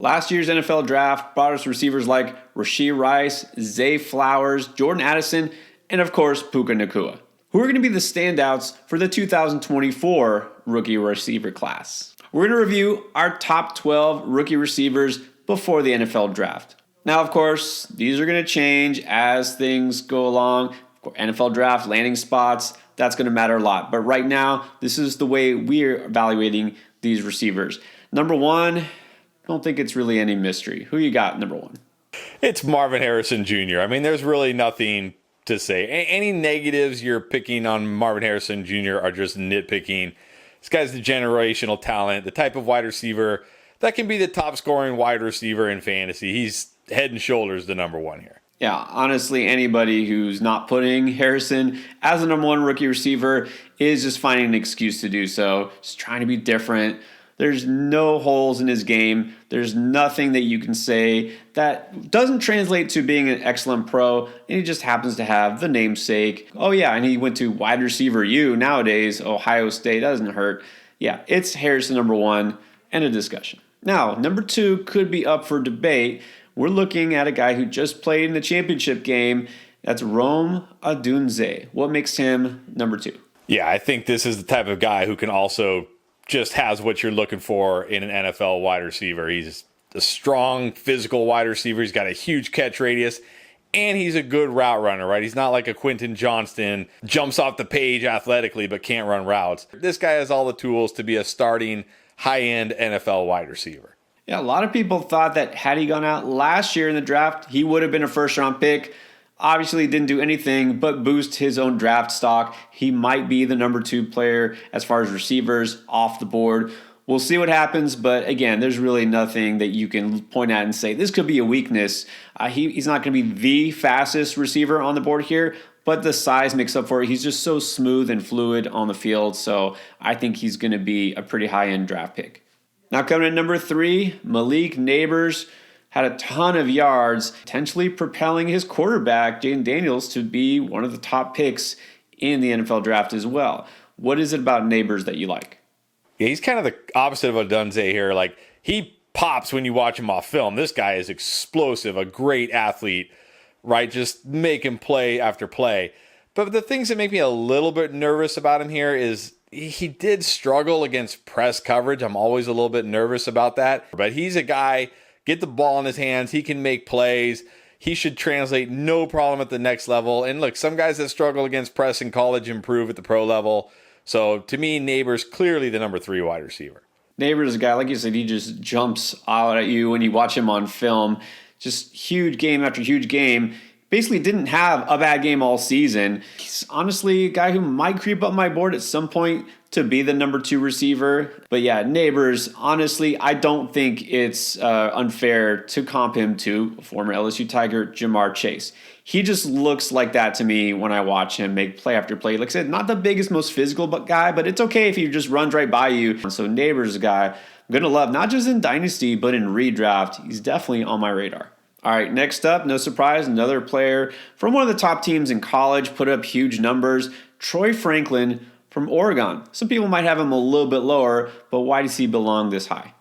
Last year's NFL draft brought us receivers like Rashee Rice, Zay Flowers, Jordan Addison, and of course Puka Nacua, who are going to be the standouts for the 2024 rookie receiver class. We're going to review our top 12 rookie receivers before the NFL draft. Now, of course, these are going to change as things go along. NFL draft, landing spots, that's going to matter a lot. But right now, this is the way we're evaluating these receivers. Number one, don't think it's really any mystery. Who you got, number one? It's Marvin Harrison Jr. I mean, there's really nothing to say. Any negatives you're picking on Marvin Harrison Jr. are just nitpicking. This guy's the generational talent, the type of wide receiver that can be the top scoring wide receiver in fantasy. He's head and shoulders the number one here. Yeah, honestly, anybody who's not putting Harrison as the number one rookie receiver is just finding an excuse to do so. Just trying to be different. There's no holes in his game. There's nothing that you can say that doesn't translate to being an excellent pro. And he just happens to have the namesake. Oh, yeah, and he went to wide receiver U nowadays, Ohio State. That doesn't hurt. Yeah, it's Harrison number one, and a discussion. Now, number two could be up for debate. We're looking at a guy who just played in the championship game. That's Rome Odunze. What makes him number two? Yeah, I think this is the type of guy who can also just has what you're looking for in an NFL wide receiver. He's a strong, physical wide receiver. He's got a huge catch radius, and he's a good route runner, right? He's not like a Quentin Johnston, jumps off the page athletically but can't run routes. This guy has all the tools to be a starting high-end NFL wide receiver. Yeah, a lot of people thought that had he gone out last year in the draft, he would have been a first-round pick. Obviously, didn't do anything but boost his own draft stock. He might be the number two player as far as receivers off the board. We'll see what happens, but again, there's really nothing that you can point at and say, this could be a weakness. He's not going to be the fastest receiver on the board here, but the size makes up for it. He's just so smooth and fluid on the field, so I think he's going to be a pretty high-end draft pick. Now coming in number three, Malik Nabers. Had a ton of yards, potentially propelling his quarterback, Jaden Daniels, to be one of the top picks in the NFL draft as well. What is it about Nabers that you like? Yeah, he's kind of the opposite of Odunze here. Like, he pops when you watch him off film. This guy is explosive, a great athlete, right? Just making play after play. But the things that make me a little bit nervous about him here is he did struggle against press coverage. I'm always a little bit nervous about that. But he's a guy, get the ball in his hands, he can make plays. He should translate no problem at the next level. And look, some guys that struggle against press in college improve at the pro level. So to me, Nabers clearly the number three wide receiver. Nabers is a guy, like you said, he just jumps out at you when you watch him on film. Just huge game after huge game. Basically didn't have a bad game all season. He's honestly a guy who might creep up my board at some point to be the number two receiver. But yeah, Nabers, honestly, I don't think it's unfair to comp him to former LSU Tiger Jamar Chase. He just looks like that to me when I watch him make play after play. Like I said, not the biggest, most physical guy, but it's okay if he just runs right by you. So Nabers is a guy I'm going to love, not just in Dynasty, but in redraft. He's definitely on my radar. All right, next up, no surprise, another player from one of the top teams in college, put up huge numbers, Troy Franklin from Oregon. Some people might have him a little bit lower, but why does he belong this high?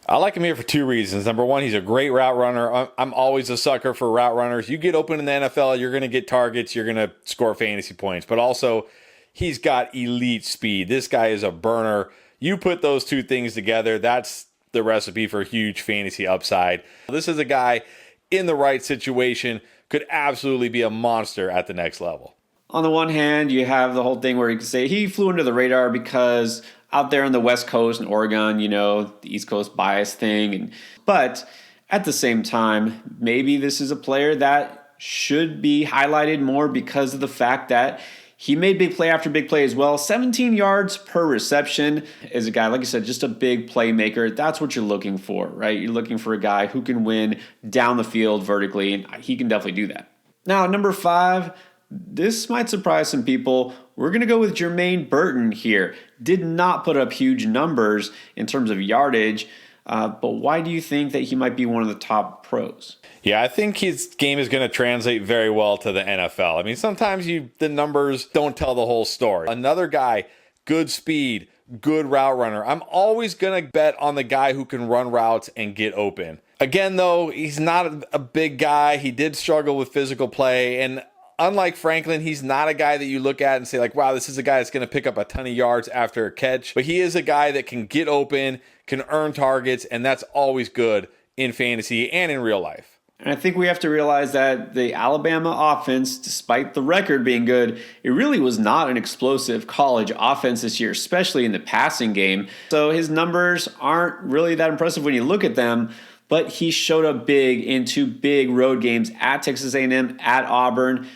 I like him here for two reasons. Number one, he's a great route runner. I'm always a sucker for route runners. You get open in the NFL, you're going to get targets, you're going to score fantasy points. But also, he's got elite speed. This guy is a burner. You put those two things together, that's the recipe for huge fantasy upside. This is a guy in the right situation could absolutely be a monster at the next level. On the one hand, you have the whole thing where you can say he flew under the radar because out there on the West Coast in Oregon, you know, the East Coast bias thing. But at the same time, maybe this is a player that should be highlighted more because of the fact that he made big play after big play as well. 17 yards per reception is a guy, like I said, just a big playmaker. That's what you're looking for, right? You're looking for a guy who can win down the field vertically, and he can definitely do that. Now, number five, this might surprise some people. We're going to go with Jermaine Burton here. Did not put up huge numbers in terms of yardage, but why do you think that he might be one of the top pros? Yeah, I think his game is going to translate very well to the NFL. I mean, sometimes the numbers don't tell the whole story. Another guy, good speed, good route runner. I'm always going to bet on the guy who can run routes and get open. Again, though, he's not a big guy. He did struggle with physical play. And unlike Franklin, he's not a guy that you look at and say, like, wow, this is a guy that's going to pick up a ton of yards after a catch. But he is a guy that can get open, can earn targets, and that's always good in fantasy and in real life. And I think we have to realize that the Alabama offense, despite the record being good, it really was not an explosive college offense this year, especially in the passing game. So his numbers aren't really that impressive when you look at them, but he showed up big in 2 big road games at Texas A&M, at Auburn.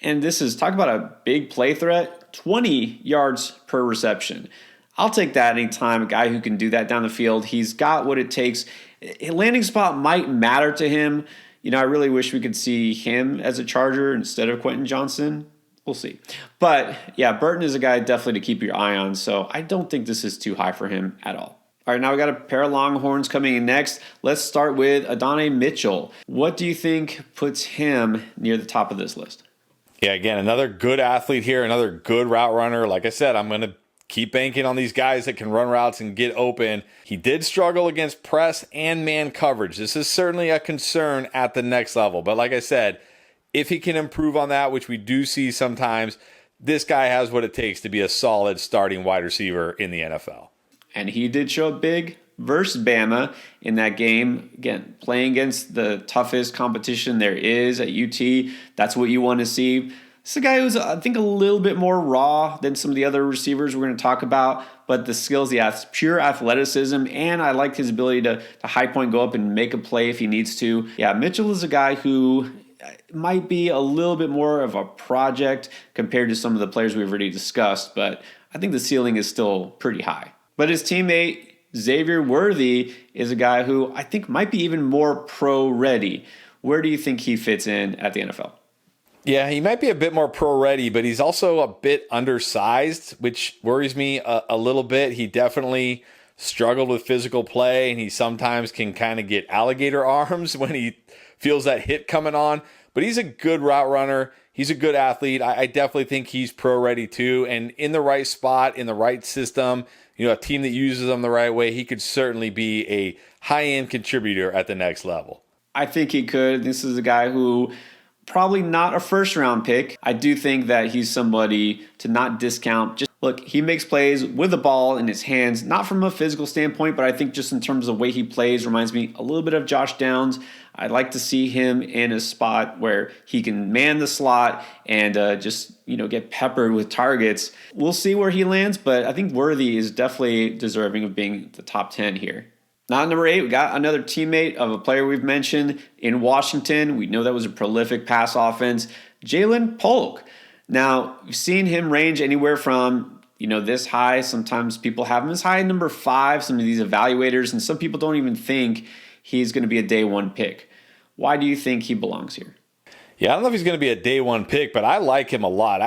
And this is, talk about a big play threat, 20 yards per reception. I'll take that anytime, a guy who can do that down the field. He's got what it takes. A landing spot might matter to him. You know, I really wish we could see him as a Charger instead of Quentin Johnson. We'll see. But yeah, Burton is a guy definitely to keep your eye on. So I don't think this is too high for him at all. All right, now we got a pair of Longhorns coming in next. Let's start with Adonai Mitchell. What do you think puts him near the top of this list? Yeah, again, another good athlete here, another good route runner. Like I said, I'm going to keep banking on these guys that can run routes and get open. He did struggle against press and man coverage. This is certainly a concern at the next level. But like I said, if he can improve on that, which we do see sometimes, this guy has what it takes to be a solid starting wide receiver in the NFL. And he did show up big versus Bama in that game. Again, playing against the toughest competition there is at UT. That's what you want to see. This is a guy who's, I think, a little bit more raw than some of the other receivers we're going to talk about, but the skills he has, pure athleticism, and I like his ability to high point, go up and make a play if he needs to. Yeah, Mitchell is a guy who might be a little bit more of a project compared to some of the players we've already discussed, but I think the ceiling is still pretty high. But his teammate, Xavier Worthy, is a guy who I think might be even more pro-ready. Where do you think he fits in at the NFL? Yeah, he might be a bit more pro-ready, but he's also a bit undersized, which worries me a little bit. He definitely struggled with physical play, and he sometimes can kind of get alligator arms when he feels that hit coming on. But he's a good route runner. He's a good athlete. I definitely think he's pro-ready too. And in the right spot, in the right system, you know, a team that uses him the right way, he could certainly be a high-end contributor at the next level. I think he could. This is a guy who probably not a first-round pick. I do think that he's somebody to not discount. Just look, he makes plays with the ball in his hands, not from a physical standpoint, but I think just in terms of the way he plays, reminds me a little bit of Josh Downs. I'd like to see him in a spot where he can man the slot and just, you know, get peppered with targets. We'll see where he lands, but I think Worthy is definitely deserving of being the top 10 here. Now, number 8, we got another teammate of a player we've mentioned in Washington. We know that was a prolific pass offense, Jalen Polk. Now, you've seen him range anywhere from, you know, this high. Sometimes people have him as high as number 5, some of these evaluators, and some people don't even think he's going to be a day 1 pick. Why do you think he belongs here? Yeah, I don't know if he's going to be a day 1 pick, but I like him a lot.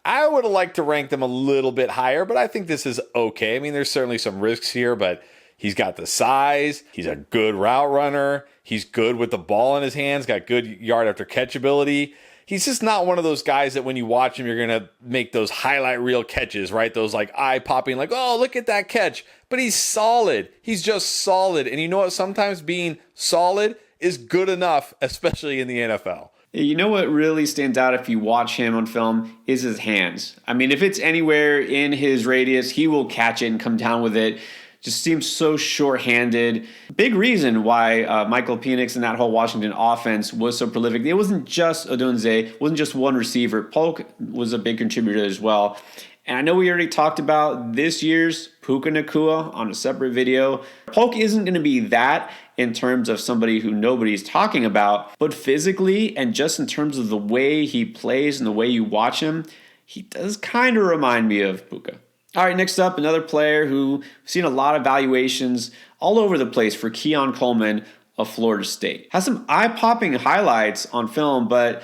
I would have liked to rank them a little bit higher, but I think this is okay. I mean, there's certainly some risks here, but he's got the size. He's a good route runner. He's good with the ball in his hands, got good yard after catch ability. He's just not one of those guys that when you watch him, you're going to make those highlight reel catches, right? Those like eye popping, like, oh, look at that catch. But he's solid. He's just solid. And you know what? Sometimes being solid is good enough, especially in the NFL. You know what really stands out if you watch him on film is his hands. I mean, if it's anywhere in his radius, he will catch it and come down with it. Just seems so short-handed. Big reason why Michael Penix and that whole Washington offense was so prolific. It wasn't just Odunze, it wasn't just one receiver. Polk was a big contributor as well. And I know we already talked about this year's Puka Nacua on a separate video. Polk isn't going to be that in terms of somebody who nobody's talking about, but physically and just in terms of the way he plays and the way you watch him, he does kind of remind me of Puka. All right, next up, another player who we've seen a lot of valuations all over the place for Keon Coleman of Florida State. Has some eye-popping highlights on film, but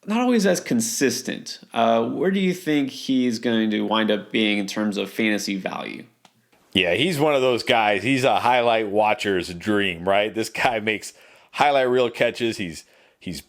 not always as consistent. Where do you think he's going to wind up being in terms of fantasy value? Yeah, he's one of those guys. He's a highlight watcher's dream, right? This guy makes highlight reel catches. He's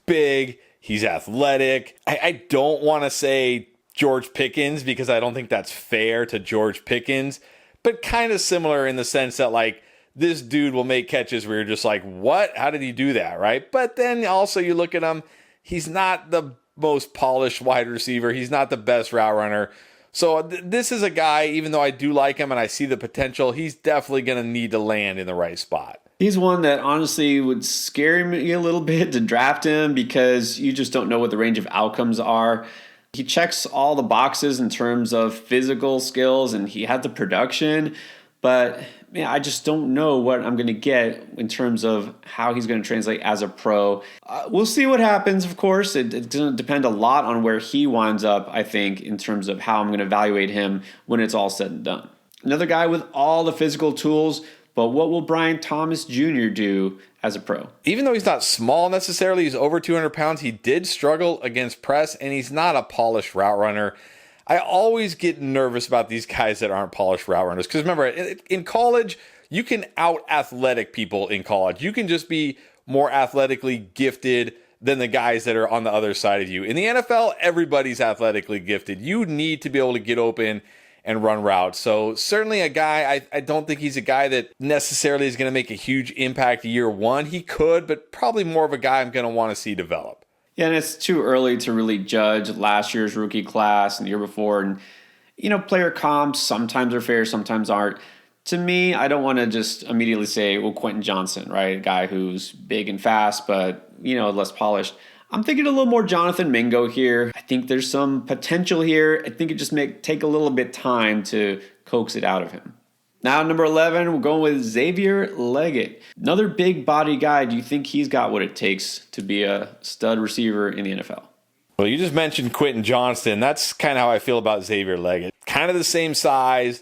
big. He's athletic. I don't want to say George Pickens because I don't think that's fair to George Pickens. but kind of similar in the sense that like this dude will make catches where you're just like, what? How did he do that? Right. But then also you look at him, he's not the most polished wide receiver. He's not the best route runner. So this is a guy, even though I do like him and I see the potential, he's definitely going to need to land in the right spot. He's one that honestly would scare me a little bit to draft him because you just don't know what the range of outcomes are. He checks all the boxes in terms of physical skills and he had the production, but man, I just don't know what I'm going to get in terms of how he's going to translate as a pro. We'll see what happens, of course. It's going to depend a lot on where he winds up, I think, in terms of how I'm going to evaluate him when it's all said and done. Another guy with all the physical tools, but what will Brian Thomas Jr. do as a pro? Even though he's not small necessarily, he's over 200 pounds, he did struggle against press, and he's not a polished route runner. I always get nervous about these guys that aren't polished route runners. Because remember, in college, you can out-athletic people in college. You can just be more athletically gifted than the guys that are on the other side of you. In the NFL, everybody's athletically gifted. You need to be able to get open and run routes. So certainly a guy, I don't think he's a guy that necessarily is going to make a huge impact year one. He could, but probably more of a guy I'm going to want to see develop. Yeah, and it's too early to really judge last year's rookie class and the year before. And, player comps sometimes are fair, sometimes aren't. To me, I don't want to just immediately say, well, Quentin Johnson, right? A guy who's big and fast, but, less polished. I'm thinking a little more Jonathan Mingo here. I think there's some potential here. I think it just may take a little bit time to coax it out of him. Now, number 11, we're going with Xavier Leggett. Another big body guy. Do you think he's got what it takes to be a stud receiver in the NFL? Well, you just mentioned Quentin Johnston. That's kind of how I feel about Xavier Leggett. Kind of the same size,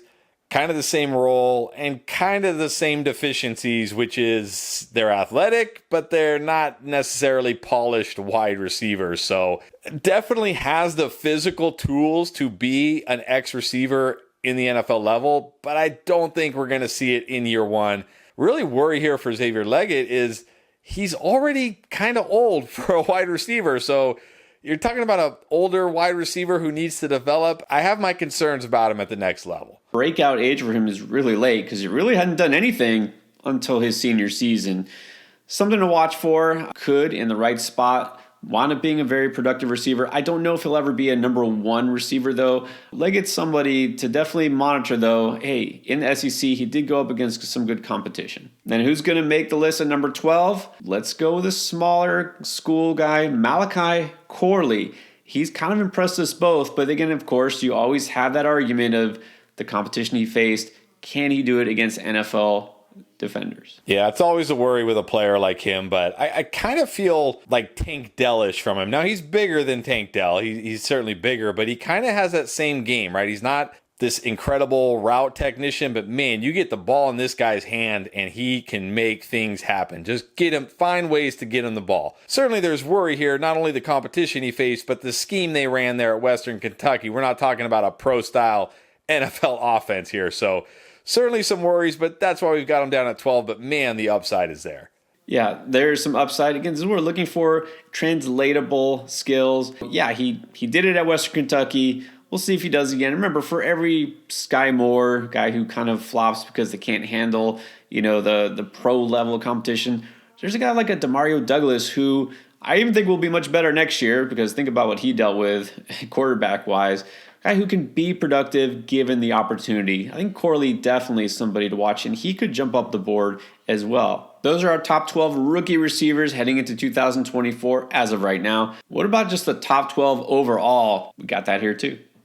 kind of the same role, and kind of the same deficiencies, which is they're athletic, but they're not necessarily polished wide receivers. So definitely has the physical tools to be an ex-receiver in the NFL level, but I don't think we're going to see it in year one. Really worry here for Xavier Leggett is he's already kind of old for a wide receiver. So you're talking about an older wide receiver who needs to develop. I have my concerns about him at the next level. Breakout age for him is really late because he really hadn't done anything until his senior season. Something to watch for. Could, in the right spot, wound up being a very productive receiver. I don't know if he'll ever be a number one receiver, though. Leggett's somebody to definitely monitor, though. Hey, in the SEC, he did go up against some good competition. Then who's going to make the list at number 12? Let's go with a smaller school guy, Malachi Corley. He's kind of impressed us both, but again, of course, you always have that argument of the competition he faced. Can he do it against NFL defenders? Yeah, it's always a worry with a player like him, but I kind of feel like Tank Dell-ish from him. Now, he's bigger than Tank Dell. He's certainly bigger, but he kind of has that same game, right? He's not this incredible route technician, but man, you get the ball in this guy's hand and he can make things happen. Just find ways to get him the ball. Certainly there's worry here, not only the competition he faced, but the scheme they ran there at Western Kentucky. We're not talking about a pro-style NFL offense here, so certainly some worries, but that's why we've got him down at 12. But man, the upside is there. Yeah, there's some upside. Again, this is what we're looking for, translatable skills. Yeah, he did it at Western Kentucky. We'll see if he does again. Remember, for every Sky Moore guy who kind of flops because they can't handle, the pro level of competition, there's a guy like a Demario Douglas who I even think will be much better next year because think about what he dealt with quarterback-wise. Guy who can be productive given the opportunity. I think Corley definitely is somebody to watch, and he could jump up the board as well. Those are our top 12 rookie receivers heading into 2024 as of right now. What about just the top 12 overall? We got that here too.